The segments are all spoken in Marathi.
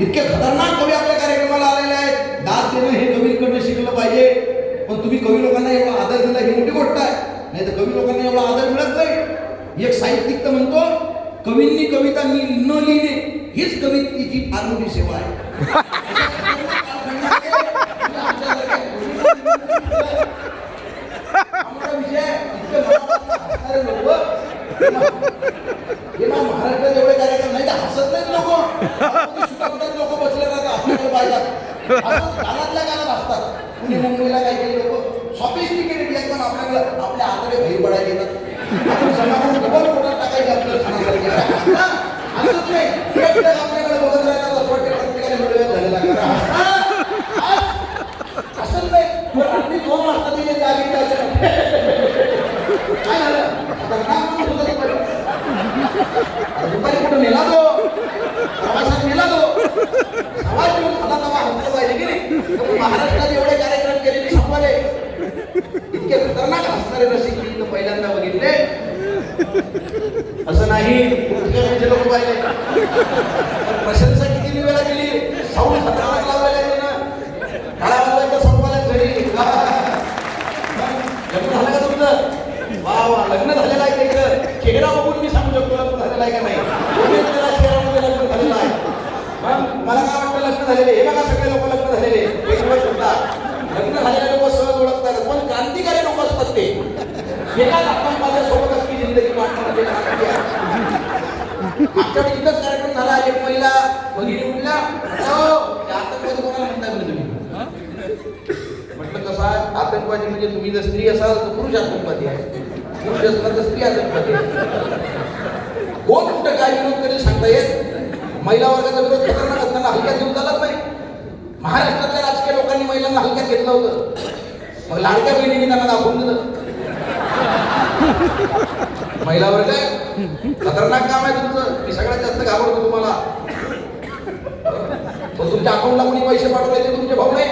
इतके खतरनाक कवी आपल्या कार्यक्रमाला आलेले आहेत. दाद देणं हे कवींकडनं शिकलं पाहिजे. पण तुम्ही कवी लोकांना एवढा आदर दिला ही मोठी गोष्ट आहे. नाही तर कवी लोकांना एवढा आदर मिळत नाही. एक साहित्यिक तर म्हणतो, कवींनी कविता न लिहिणे हीच कवितेची फार मोठी सेवा आहे. महाराष्ट्रात एवढे कार्यक्रम नाही तर हसत नाहीत लोक बसले आपल्याकडे पाहिजे गालातल्या गालात असतात. पुणे मुंबईला काही काही लोक सॉफिस्टिकेटेड एकदम आपल्याकडे आपल्या हाताने भैर पडायला येतात. आपण समाजात डबल पोटात टाकायचे आपल्याला खाण्यासारखे हसत नाही. आपल्याकडे बघत राहतात असं वाटतं प्रत्येकाने मिळवत झालेला हसत नाही. रात्री 2 वाजता तिथे जागे काय झालं दुपारी कुठं नेला तो प्रवासात नेला तो आवाज घेऊन खाला तवा हसलं पाहिजे की नाही. महाराष्ट्रात एवढे कार्यक्रम केले मी संपले. इतके खतरनाक हसणारे रसिक मी पहिल्यांदा बघितले. असं नाही लोक पाहिले. प्रशंसा किती वेळा केली. साऊंड खतरनाक लावायला गेली ना. काळा वाजवायचा संपाला घरी लग्न झालं का तुमचं? वा वा लग्न झालेलं आहे त्याचं चेहरा बघून मी सांगू शकतो लग्न झालेलं आहे का नाही. चेहऱ्यामध्ये लग्न झालेलं आहे. मग मला काय वाटतं लग्न झालेले हे बघा सगळे लोक लग्न झालेले लग्न झालेले लोक सहज ओळखतात. पण क्रांतिकारी लोक असतात ते एका माझ्या सोबत असली जिंदगी मागच्या इथंच कार्यक्रम झाला. एक महिला भगिनी उठल्या आतंकवादी कोणाला म्हणता तुम्ही? म्हटलं कसा आतंकवादी म्हणजे तुम्ही जर स्त्री असाल तर पुरुष आतंकवादी आहे, पुरुष असला तर स्त्री आतंकवादी आहे. कोण कुठं काय विरोध करेल सांगता येत. महिला वर्गाचा विरोध खतरनाक असताना हलक्यात घेऊन चालत नाही. महाराष्ट्रातल्या राजकीय लोकांनी महिलांना हलक्यात घेतलं होतं. मग लाडक्या बहिणींनी त्यांना दाखवून दिलं. महिला वर्ग खतरनाक काम आहे तुमचं. मी सगळ्यात जास्त घाबरतो तुम्हाला. पण तुमच्या अकाउंटला कोणी पैसे पाठवले ते तुमचे भाऊ नाही.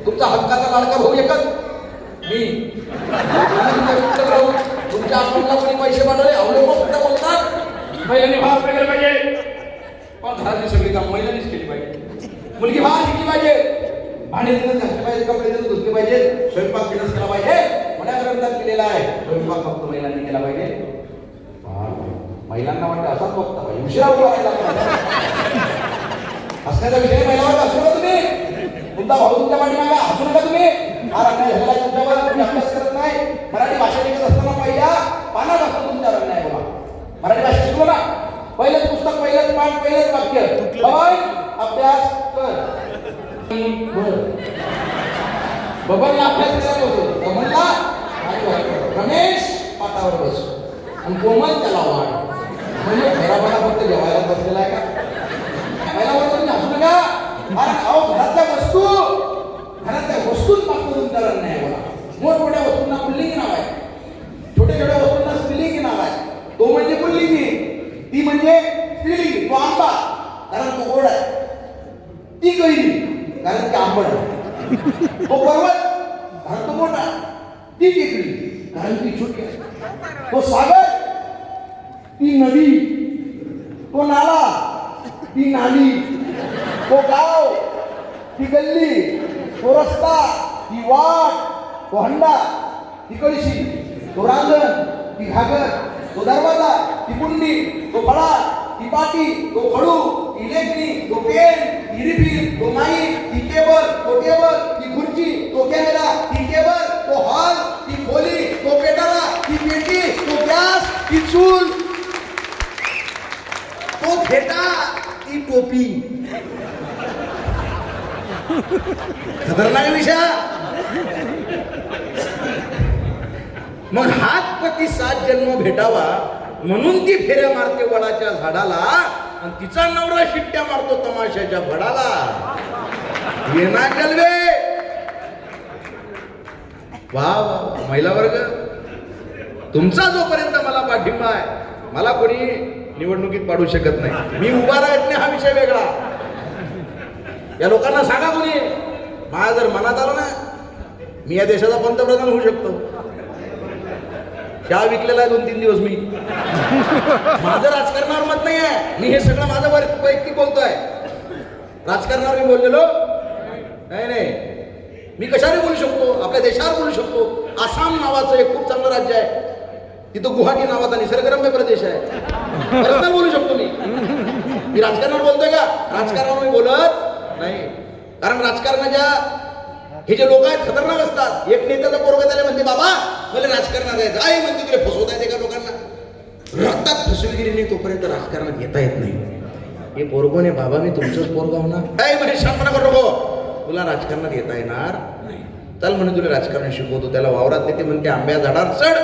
तुमचा हक्काचा लाडका भाऊ एकच मी. तुमच्या अकाउंटला कोणी पैसे पाठवले अवले कुठं बोलतात. महिलांनी भाव केले पाहिजे. पण घरातली सगळी काम महिलांनीच केली पाहिजे. मुलगी भाव शिकली पाहिजे. भांडे धुतले पाहिजे, कपडे धुतले पाहिजे, स्वयंपाक केला केला पाहिजे. मोठ्या ग्रंथात केलेला आहे स्वयंपाक फक्त महिलांनी केला पाहिजे. महिलांना वाटतं असाच बघता पाहिजे. उशिरा बोलायला हसण्याचा विषय महिलावर असू नका तुम्ही. तुमचा भाऊ तुमच्या पाठीमागे हसू नका तुम्ही. हा अन्याय झालेला तुमच्यावर तुम्ही अभ्यास करत नाही. मराठी भाषा शिकत असताना पहिल्या पानापासून तुमच्यावर अन्याय बोला. मराठी भाषा शिकलो ना. पहिलंच पुस्तक, पहिलंच पाठ, पहिलंच वाक्य अभ्यास कर. बबनला अभ्यास करायला होतो. बबनला रमेश पाटावर बस आणि कोमल त्याला वाढ. म्हणजे घराबाला फक्त जेवायला बसलेला आहे का? पहिला वर्ष तुम्ही हसू नका. घरातल्या वस्तूंपासून तुमच्यावर अन्याय बोला. मोठमोठ्या वस्तूंना पुल्लिंगी नाव आहे, छोट्या छोट्या वस्तूंना स्त्रीलिंगी नाव आहे. तो म्हणजे पुल्लिंगी, ती म्हणजे स्त्रीलिंगी. तो आंबा कारण तो गोड आहे, ती कैरी कारण ती आंबट आहे. तो पर्वत कारण तो मोठा, ती टेकडी कारण ती छोटी आहे. तो सागर, ती नदी, तो नाला, ती नाली, तो गाव, ती गल्ली, तो रस्ता, ती वाट, तो हंडा, ती कळशी, तो रांगण, ती घागर, तो दरवाजा, ती कुंडी, तो फळा, ती पाटी, तो खडू, ती लेखणी, तो पेन, ती रिफिल, तो माईक, ती केबल, तो टेबल, ती खुर्ची, तो कॅमेरा, ती केबल, तो हॉल, ती खोली, तो पेटारा, ती पेटी, तो गॅस, ती चूल, तो फेटा, ती टोपी. खतरनाक विषय. मग हाच पती 7 जन्म भेटावा म्हणून ती फेऱ्या मारते वडाच्या झाडाला आणि तिचा नवरा शिट्ट्या मारतो तमाशाच्या भडाला. येना जलवे. वा वा महिला वर्ग, तुमचा जोपर्यंत मला पाठिंबा आहे, मला कोणी निवडणुकीत पाडू शकत नाही. मी उभा राहत नाही हा विषय वेगळा. या लोकांना सांगा कोणी, माझ्या जर मनात आलं ना मी या देशाचा पंतप्रधान होऊ शकतो. चहा विकलेला आहे 2-3 दिवस मी. माझं राजकारणावर मत नाही आहे. मी हे सगळं माझं वैयक्तिक बोलतोय. राजकारणावर मी बोललेलो नाही नाही. मी कशाने बोलू शकतो? आपल्या देशावर बोलू शकतो. आसाम नावाचं एक खूप चांगलं राज्य आहे, तिथं गुवाहाटी नावाचा निसर्गरम्य प्रदेश आहे. पर्सनल बोलू शकतो मी राजकारणावर बोलतोय का? राजकारणावर मी बोलत नाही. कारण राजकारणाच्या हे जे लोक आहेत खतरनाक असतात. एक नेत्याचा पोरगा त्याला म्हणते बाबा मला राजकारणात जायचं, आई म्हणते तुला फसवता येते का लोकांना? रक्तात फसवेगिरी नाही तोपर्यंत राजकारणात येता येत नाही. हे पोरगोने बाबा मी तुमचंच पोरगा होणार, काय म्हणे शांतपणा करू नको, तुला राजकारणात येता येणार नाही. चल म्हणे तुला राजकारण शिकवतो. त्याला वावरात नेते म्हणते आंब्या झाडावर चढ,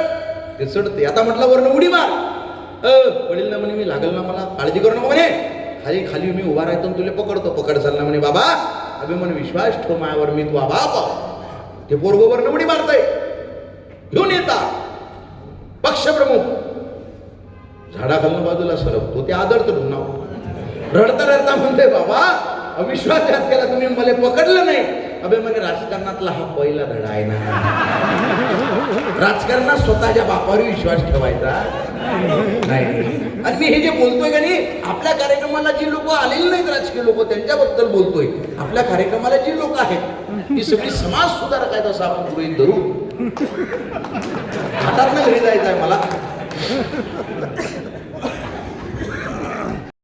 ते चढते. आता म्हटलं वरनं उडी मार. वडील ना म्हणे मी लागल ना, मला काळजी करू नको म्हणे, खाली खाली मी उभा राहतो तुला पकडतो. पकड चालला म्हणे बाबा अभि म्हणे विश्वास ठेव मायावर, मी तू आबा पाव. ते पोरगो वरनं उडी मारतय. घेऊन येतात पक्षप्रमुख झाडाखालून बाजूला सरकतो. ते आदरतो नाव रडता रडता म्हणते बाबा अविश्वासात केला तुम्ही, मला पकडलं नाही. अबे म्हणे राजकारणातला हा पहिला धडा आहे ना. राजकारणात स्वतःच्या बापावर विश्वास ठेवायचा नाही. आणि मी हे जे बोलतोय का नाही, आपल्या कार्यक्रमाला जी लोक आलेली नाहीत राजकीय लोक त्यांच्याबद्दल बोलतोय. आपल्या कार्यक्रमाला जी लोक आहेत ती सगळी समाज सुधारक आहेत असं आपण गृहीत धरू. हातात घरी जायचं आहे मला.